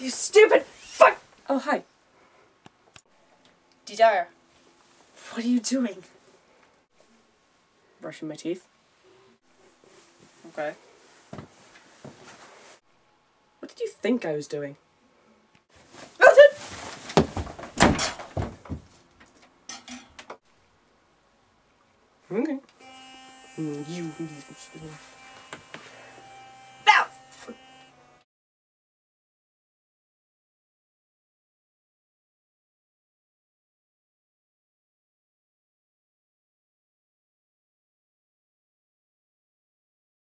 You stupid fuck! Oh, hi. Desire. What are you doing? Brushing my teeth. Okay. What did you think I was doing? Okay. You.